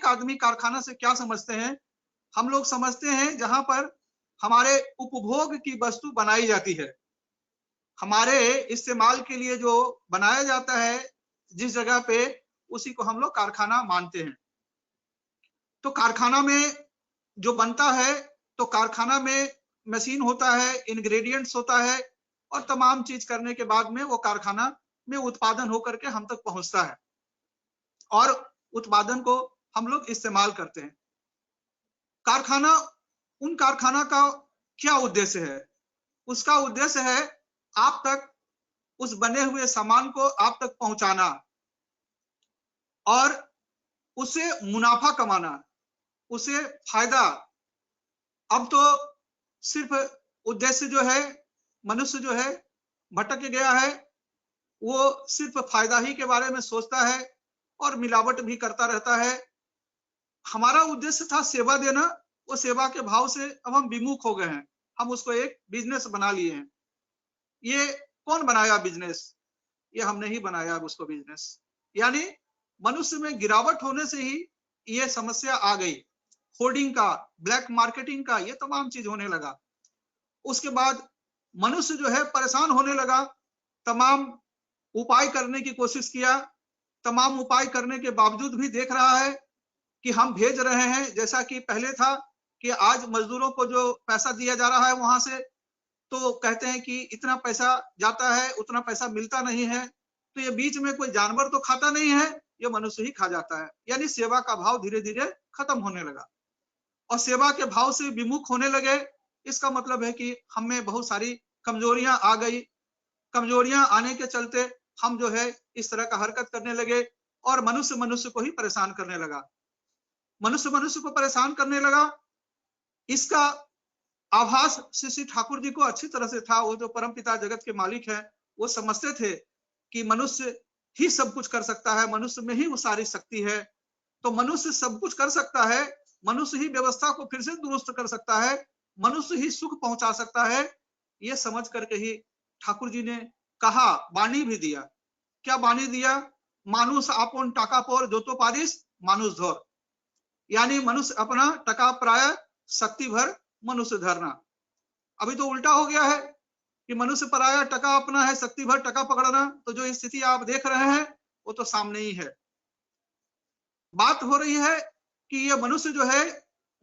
सामान्य आदमी कारखाना से क्या समझते हैं? हम लोग समझते हैं जहां पर हमारे उपभोग की वस्तु बनाई जाती है, हमारे इस्तेमाल के लिए जो बनाया जाता है जिस जगह पे, उसी को हम लोग कारखाना मानते हैं। तो कारखाना में जो बनता है, तो कारखाना में मशीन होता है, इंग्रेडिएंट्स होता है, और तमाम चीज करने के बाद में वो कारखाना में उत्पादन होकर के हम तक पहुंचता है, और उत्पादन को हम लोग इस्तेमाल करते हैं। कारखाना का क्या उद्देश्य है? उसका उद्देश्य है आप तक उस बने हुए सामान को आप तक पहुंचाना और उसे मुनाफा कमाना, उसे फायदा। अब तो सिर्फ उद्देश्य जो है, मनुष्य जो है भटक गया है, वो सिर्फ फायदा ही के बारे में सोचता है और मिलावट भी करता रहता है। हमारा उद्देश्य था सेवा देना, वो सेवा के भाव से अब हम विमुख हो गए हैं, हम उसको एक बिजनेस बना लिए हैं। ये कौन बनाया बिजनेस? ये हमने ही बनाया उसको बिजनेस। यानी मनुष्य में गिरावट होने से ही ये समस्या आ गई, होर्डिंग का, ब्लैक मार्केटिंग का, ये तमाम चीज होने लगा। उसके बाद मनुष्य जो है परेशान होने लगा, तमाम उपाय करने की कोशिश किया, तमाम उपाय करने के बावजूद भी देख रहा है कि हम भेज रहे हैं, जैसा कि पहले था कि आज मजदूरों को जो पैसा दिया जा रहा है वहां से, तो कहते हैं कि इतना पैसा जाता है, उतना पैसा मिलता नहीं है, तो ये बीच में कोई जानवर तो खाता नहीं है, ये मनुष्य ही खा जाता है। यानी सेवा का भाव धीरे धीरे खत्म होने लगा और सेवा के भाव से विमुख होने लगे। इसका मतलब है कि हम में बहुत सारी कमजोरियां आ गई। कमजोरियां आने के चलते हम जो है इस तरह का हरकत करने लगे और मनुष्य मनुष्य को ही परेशान करने लगा, मनुष्य मनुष्य को परेशान करने लगा। इसका आभास श्री ठाकुर जी को अच्छी तरह से था। वो जो परमपिता जगत के मालिक है, वो समझते थे कि मनुष्य ही सब कुछ कर सकता है, मनुष्य में ही वो सारी शक्ति है। तो मनुष्य सब कुछ कर सकता है, मनुष्य ही व्यवस्था को फिर से दुरुस्त कर सकता है, मनुष्य ही सुख पहुंचा सकता है। ये समझ करके ही ठाकुर जी ने कहा, वाणी भी दिया। क्या वाणी दिया? मानुष आपन टाका पर जो तो पारिस मानुष धर, यानी मनुष्य अपना टका प्राय शक्ति भर मनुष्य धरना। अभी तो उल्टा हो गया है कि मनुष्य पराया, टका अपना है, शक्ति भर टका पकड़ना। तो जो स्थिति आप देख रहे हैं वो तो सामने ही है। बात हो रही है कि ये मनुष्य जो है,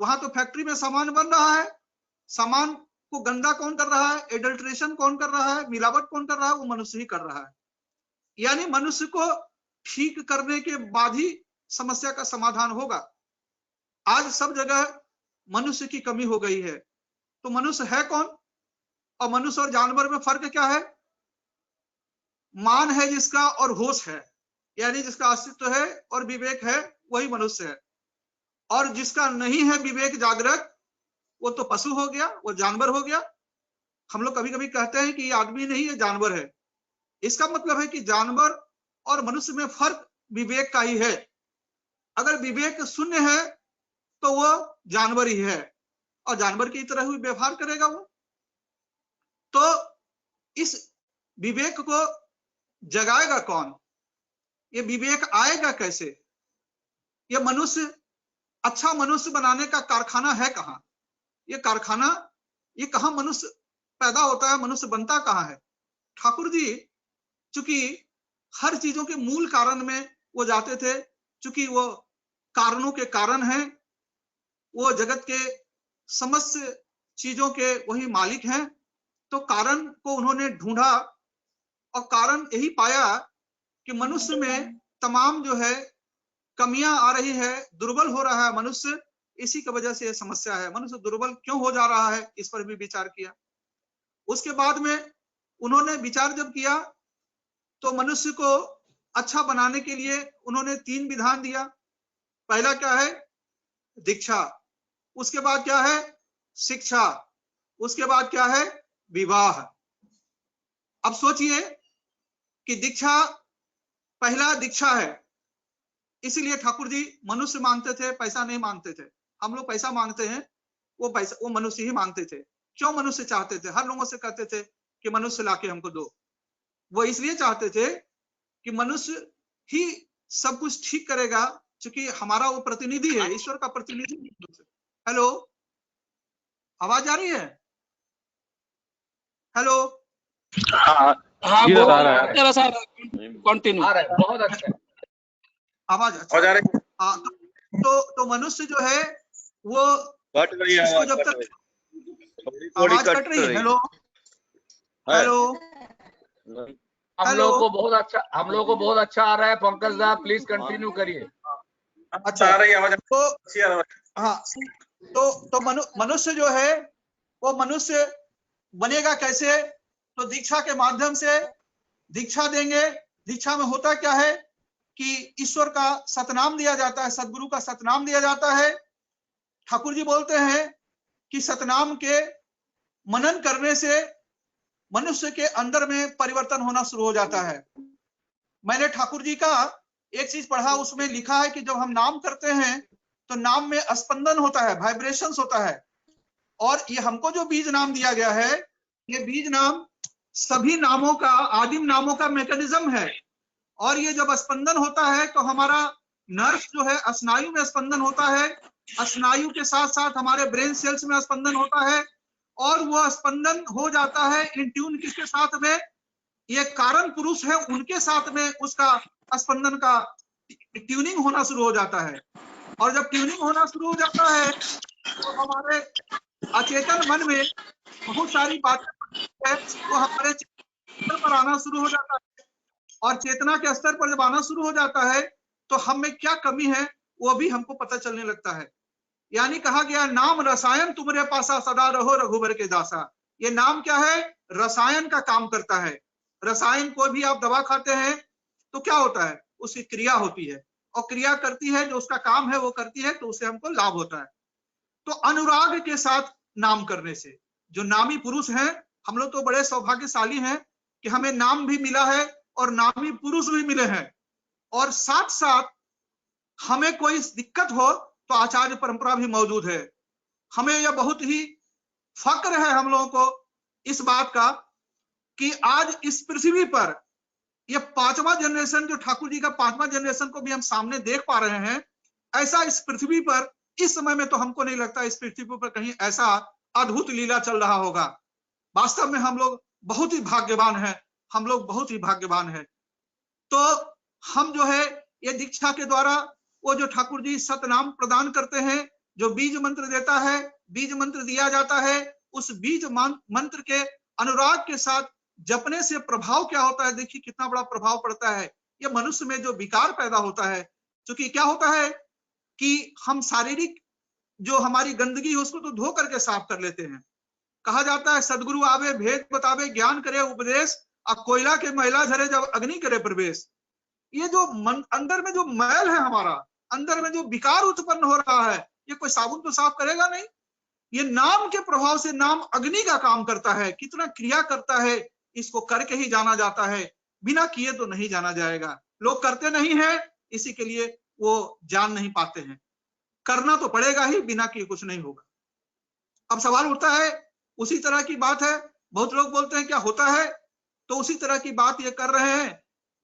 वहां तो फैक्ट्री में सामान बन रहा है, सामान को गंदा कौन कर रहा है, एडल्ट्रेशन कौन कर रहा है, मिलावट कौन कर रहा है? वो मनुष्य ही कर रहा है। यानी मनुष्य को ठीक करने के बाद ही समस्या का समाधान होगा। आज सब जगह मनुष्य की कमी हो गई है। तो मनुष्य है कौन? और मनुष्य और जानवर में फर्क क्या है? मान है जिसका और होश है, यानी जिसका अस्तित्व है और विवेक है, वही मनुष्य है। और जिसका नहीं है विवेक जागृत, वो तो पशु हो गया, वो जानवर हो गया। हम लोग कभी कभी कहते हैं कि ये आदमी नहीं, ये जानवर है। इसका मतलब है कि जानवर और मनुष्य में फर्क विवेक का ही है। अगर विवेक शून्य है तो वो जानवर ही है और जानवर की तरह ही व्यवहार करेगा वो। तो इस विवेक को जगाएगा कौन? ये विवेक आएगा कैसे? ये मनुष्य, अच्छा मनुष्य बनाने का कारखाना है कहाँ? ये कारखाना, ये कहाँ मनुष्य पैदा होता है, मनुष्य बनता कहाँ है? ठाकुर जी चूंकि हर चीजों के मूल कारण में वो जाते थे, चूंकि वो कारणों के कारण हैं, वो जगत के समस्त चीजों के वही मालिक हैं। तो कारण को उन्होंने ढूंढा और कारण यही पाया कि मनुष्य में तमाम जो है कमियां आ रही है, दुर्बल हो रहा है मनुष्य। इसी की वजह से यह समस्या है। मनुष्य दुर्बल क्यों हो जा रहा है, इस पर भी विचार किया। उसके बाद में उन्होंने विचार जब किया तो मनुष्य को अच्छा बनाने के लिए उन्होंने 3 विधान दिया। पहला क्या है? दीक्षा। उसके बाद क्या है? शिक्षा। उसके बाद क्या है? विवाह। अब सोचिए कि दीक्षा, पहला दीक्षा है, इसीलिए ठाकुर जी मनुष्य मांगते थे, पैसा नहीं मांगते थे। हम लोग पैसा मांगते हैं, वो पैसा वो मनुष्य ही मांगते थे। क्यों मनुष्य चाहते थे? हर लोगों से कहते थे कि मनुष्य लाके हमको दो। वो इसलिए चाहते थे कि मनुष्य ही सब कुछ ठीक करेगा, चूंकि हमारा वो प्रतिनिधि है, ईश्वर का प्रतिनिधि। हेलो, आवाज आ रही है? हेलो, हाँ जी वो आ रहा है। तेरा सारा कंटिन्यू आ रहा है, बहुत अच्छा आवाज अच्छा आवाज आ रही है। हाँ, तो मनुष्य जो है वो कट रही है इसको आवाज, जब कट तक रही है, थोड़ी आवाज कट रही है। हेलो है। हेलो हम हेलो, लोग को बहुत अच्छा आ रहा है। पंकज दा प्लीज कंटिन्यू करिए। अच्छा आ रही है आवाज, तो अच्छी आ रही है। हाँ, तो मनुष्य जो है वो मनुष्य बनेगा कैसे? तो दीक्षा के माध्यम से दीक्षा देंगे। दीक्षा में होता क्या है कि ईश्वर का सतनाम दिया जाता है, सदगुरु का सतनाम दिया जाता है। ठाकुर जी बोलते हैं कि सतनाम के मनन करने से मनुष्य के अंदर में परिवर्तन होना शुरू हो जाता है। मैंने ठाकुर जी का एक चीज पढ़ा, उसमें लिखा है कि जब हम नाम करते हैं तो नाम में स्पंदन होता है, वाइब्रेशंस होता है। और ये हमको जो बीज नाम दिया गया है, ये बीज नाम सभी नामों का, आदिम नामों का मैकेनिज्म है। और ये जब स्पंदन होता है तो हमारा नर्व जो है स्नायु में स्पंदन होता है, स्नायु के साथ साथ हमारे ब्रेन सेल्स में स्पंदन होता है। और वह स्पंदन हो जाता है इन ट्यून किसके साथ में? ये कारण पुरुष है, उनके साथ में उसका स्पंदन का ट्यूनिंग होना शुरू हो जाता है। और जब ट्यूनिंग होना शुरू हो जाता है तो हमारे अचेतन मन में बहुत सारी बातें है, वो हमारे स्तर पर आना शुरू हो जाता है। और चेतना के स्तर पर जब आना शुरू हो जाता है तो हम में क्या कमी है वो भी हमको पता चलने लगता है। यानी कहा गया, नाम रसायन तुम्हारे पासा सदा रहो रघुबर के दासा। ये नाम क्या है? रसायन का काम करता है। रसायन कोई भी आप दवा खाते हैं तो क्या होता है? उसकी क्रिया होती है, और क्रिया करती है, जो उसका काम है वो करती है, तो उससे हमको लाभ होता है। तो अनुराग के साथ नाम करने से जो नामी पुरुष हैं, हम लोग तो बड़े सौभाग्यशाली हैं कि हमें नाम भी मिला है और नामी पुरुष भी मिले हैं। और साथ साथ हमें कोई दिक्कत हो तो आचार्य परंपरा भी मौजूद है। हमें यह बहुत ही फक्र है हम लोगों को इस बात का कि आज इस पृथ्वी पर यह 5वां जनरेशन, जो ठाकुर जी का 5वां जनरेशन को भी हम सामने देख पा रहे हैं। ऐसा इस पृथ्वी पर इस समय में तो हमको नहीं लगता इस पृथ्वी पर कहीं ऐसा अद्भुत लीला चल रहा होगा। वास्तव में हम लोग बहुत ही भाग्यवान हैं, हम लोग बहुत ही भाग्यवान हैं। तो हम जो है ये दीक्षा के द्वारा वो जो ठाकुर जी सतनाम प्रदान करते हैं, जो बीज मंत्र देता है, बीज मंत्र दिया जाता है, उस बीज मंत्र के अनुराग के साथ जपने से प्रभाव क्या होता है? देखिए कितना बड़ा प्रभाव पड़ता है। ये मनुष्य में जो विकार पैदा होता है, क्योंकि क्या होता है कि हम शारीरिक जो हमारी गंदगी है उसको तो धो करके साफ कर लेते हैं। कहा जाता है सदगुरु आवे भेद बतावे, ज्ञान करे उपदेश, अब कोयला के मैला झरे जब अग्नि करे प्रवेश। ये जो अंदर में जो मैल है, हमारा अंदर में जो विकार उत्पन्न हो रहा है, ये कोई साबुन तो साफ करेगा नहीं। ये नाम के प्रभाव से, नाम अग्नि का काम करता है, कितना क्रिया करता है, इसको करके ही जाना जाता है, बिना किए तो नहीं जाना जाएगा। लोग करते नहीं है, इसी के लिए वो जान नहीं पाते हैं। करना तो पड़ेगा ही, बिना किए कुछ नहीं होगा। अब सवाल उठता है, उसी तरह की बात है, बहुत लोग बोलते हैं क्या होता है, तो उसी तरह की बात ये कर रहे हैं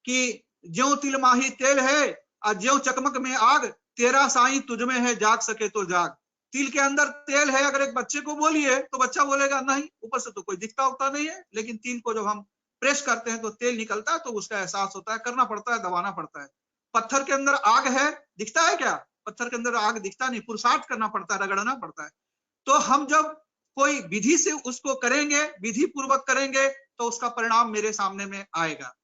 कि ज्यों तिल माही तेल है और ज्यों चकमक में आग, तेरा साईं तुझ में है, जाग सके तो जाग। तिल के अंदर तेल है, अगर एक बच्चे को बोलिए तो बच्चा बोलेगा नहीं, ऊपर से तो कोई दिखता उगता नहीं है, लेकिन तिल को जब हम प्रेस करते हैं तो तेल निकलता है, तो उसका एहसास होता है, करना पड़ता है, दबाना पड़ता है। पत्थर के अंदर आग है, दिखता है क्या? पत्थर के अंदर आग दिखता नहीं, पुरुषार्थ करना पड़ता है, रगड़ना पड़ता है। तो हम जब कोई विधि से उसको करेंगे, विधि पूर्वक करेंगे, तो उसका परिणाम मेरे सामने में आएगा।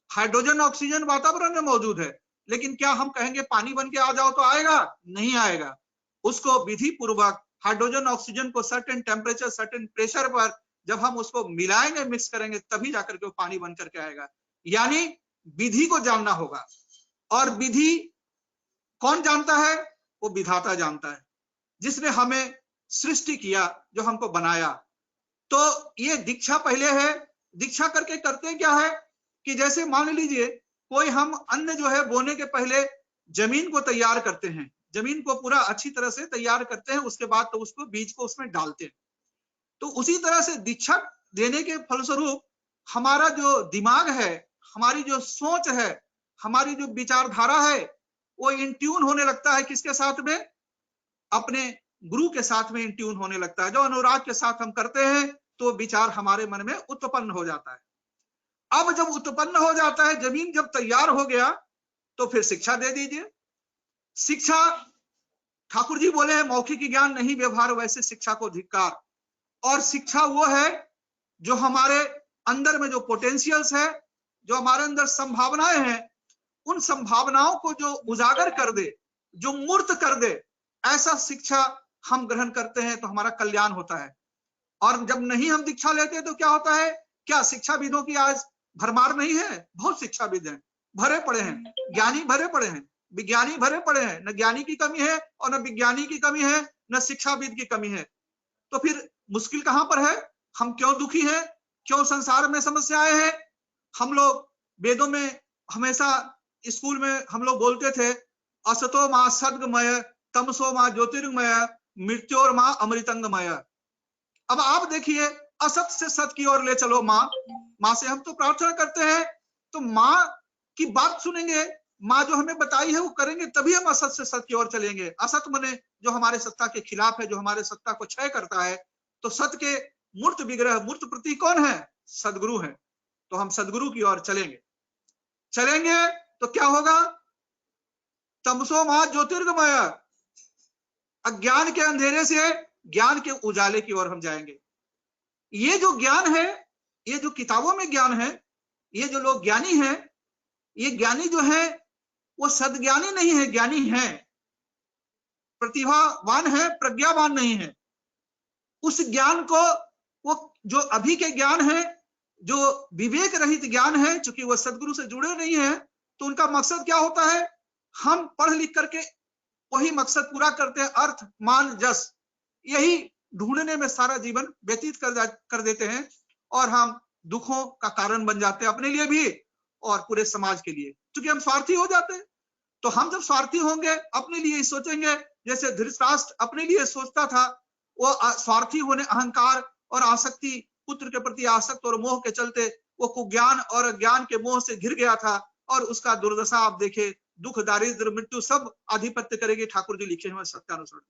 हाइड्रोजन ऑक्सीजन वातावरण में मौजूद है, लेकिन क्या हम कहेंगे पानी बन के आ जाओ तो आएगा? नहीं आएगा। उसको विधि पूर्वक हाइड्रोजन ऑक्सीजन को सर्टेन टेम्परेचर, सर्टेन प्रेशर पर जब हम उसको मिलाएंगे, मिक्स करेंगे, तभी जाकर के वो पानी बन करके आएगा। यानी विधि को जानना होगा। और विधि कौन जानता है? वो विधाता जानता है, जिसने हमें सृष्टि किया, जो हमको बनाया। तो ये दीक्षा पहले है। दीक्षा करके करते क्या है कि जैसे मान लीजिए कोई हम अन्न जो है बोने के पहले जमीन को तैयार करते हैं, जमीन को पूरा अच्छी तरह से तैयार करते हैं, उसके बाद तो उसको बीज को उसमें डालते हैं। तो उसी तरह से दीक्षा देने के फलस्वरूप हमारा जो दिमाग है, हमारी जो सोच है, हमारी जो विचारधारा है, वो इन ट्यून होने लगता है किसके साथ में, अपने गुरु के साथ में इन ट्यून होने लगता है। जो अनुराग के साथ हम करते हैं तो विचार हमारे मन में उत्पन्न हो जाता है। अब जब उत्पन्न हो जाता है, जमीन जब तैयार हो गया तो फिर शिक्षा दे दीजिए। शिक्षा, ठाकुर जी बोले हैं मौखिक ज्ञान नहीं व्यवहार वैसे शिक्षा को धिक्कार। और शिक्षा वो है जो हमारे अंदर में जो पोटेंशियल्स है, जो हमारे अंदर संभावनाएं हैं, उन संभावनाओं को जो उजागर कर दे, जो मूर्त कर दे, ऐसा शिक्षा हम ग्रहण करते हैं तो हमारा कल्याण होता है। और जब नहीं हम दीक्षा लेते तो क्या होता है, क्या शिक्षाविदों की आज भरमार नहीं है? बहुत शिक्षाविद हैं, भरे पड़े हैं, ज्ञानी भरे पड़े हैं, विज्ञानी भरे पड़े हैं। न ज्ञानी की कमी है और न विज्ञानी की कमी है, न शिक्षाविद की कमी है। तो फिर मुश्किल कहां पर है? हम क्यों दुखी हैं? क्यों संसार में समस्याएं हैं? हम लोग वेदों में हमेशा, स्कूल में हम लोग बोलते थे असतो मां सद्गमय, तमसो मां ज्योतिर्गमय, मृत्योर मां अमृतंगमय। अब आप देखिए, असत से सत की ओर ले चलो मां। मां से हम तो प्रार्थना करते हैं, तो मां की बात सुनेंगे, मां जो हमें बताई है वो करेंगे, तभी हम असत से सत की ओर चलेंगे। असत मने जो हमारे सत्ता के खिलाफ है, जो हमारे सत्ता को क्षय करता है। तो सत के मूर्त विग्रह, मूर्त प्रतीक कौन है? सदगुरु है। तो हम सदगुरु की ओर चलेंगे। चलेंगे तो क्या होगा? तमसो मां ज्योतिर्गमय, अज्ञान के अंधेरे से ज्ञान के उजाले की ओर हम जाएंगे। ये जो ज्ञान है, ये जो किताबों में ज्ञान है, ये जो लोग ज्ञानी हैं, ये ज्ञानी जो है वो सदज्ञानी नहीं है, ज्ञानी है, प्रतिभावान है, प्रज्ञावान नहीं है। उस ज्ञान को, वो जो अभी के ज्ञान है, जो विवेक रहित ज्ञान है, चूंकि वो सदगुरु से जुड़े नहीं है, तो उनका मकसद क्या होता है? हम पढ़ लिख करके वही मकसद पूरा करते हैं, अर्थ मान जस, यही ढूंढने में सारा जीवन व्यतीत कर देते हैं। और हम दुखों का कारण बन जाते हैं, अपने लिए भी और पूरे समाज के लिए, क्योंकि हम स्वार्थी हो जाते हैं। तो हम जब स्वार्थी होंगे, अपने लिए ही सोचेंगे, जैसे धृतराष्ट्र अपने लिए सोचता था, वो स्वार्थी होने, अहंकार और आसक्ति, पुत्र के प्रति आसक्त और मोह के चलते वो कुज्ञान और अज्ञान के मोह से घिर गया था। और उसका दुर्दशा आप देखे, दुख, दारिद्र, मृत्यु सब आधिपत्य करेगी, ठाकुर जी लिखे हुए सत्यानुसार।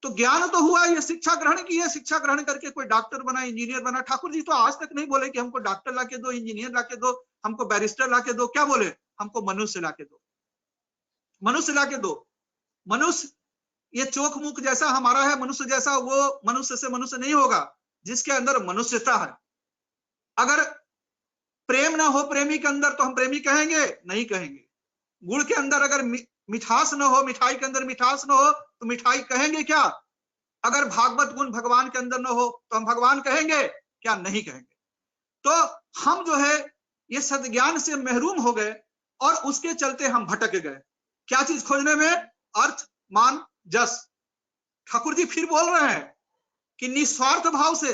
तो ज्ञान तो हुआ, ये शिक्षा ग्रहण की है, शिक्षा ग्रहण करके कोई डॉक्टर बना, इंजीनियर बना। ठाकुर जी तो आज तक नहीं बोले कि हमको डॉक्टर लाके दो, इंजीनियर लाके दो, हमको बैरिस्टर लाके दो। क्या बोले? हमको मनुष्य लाके दो, मनुष्य लाके दो। मनुष्य ये चोख मुख जैसा हमारा है, मनुष्य जैसा, वो मनुष्य से मनुष्य नहीं होगा जिसके अंदर मनुष्यता है। अगर प्रेम ना हो प्रेमी के अंदर तो हम प्रेमी कहेंगे? नहीं कहेंगे। गुड़ के अंदर अगर मिठास न हो, मिठाई के अंदर मिठास न हो तो मिठाई कहेंगे क्या? अगर भागवत गुण भगवान के अंदर न हो तो हम भगवान कहेंगे क्या? नहीं कहेंगे। तो हम जो है ये सद्ज्ञान से महरूम हो गए और उसके चलते हम भटक गए। क्या चीज खोजने में? अर्थ, मान, जस। ठाकुर जी फिर बोल रहे हैं कि निस्वार्थ भाव से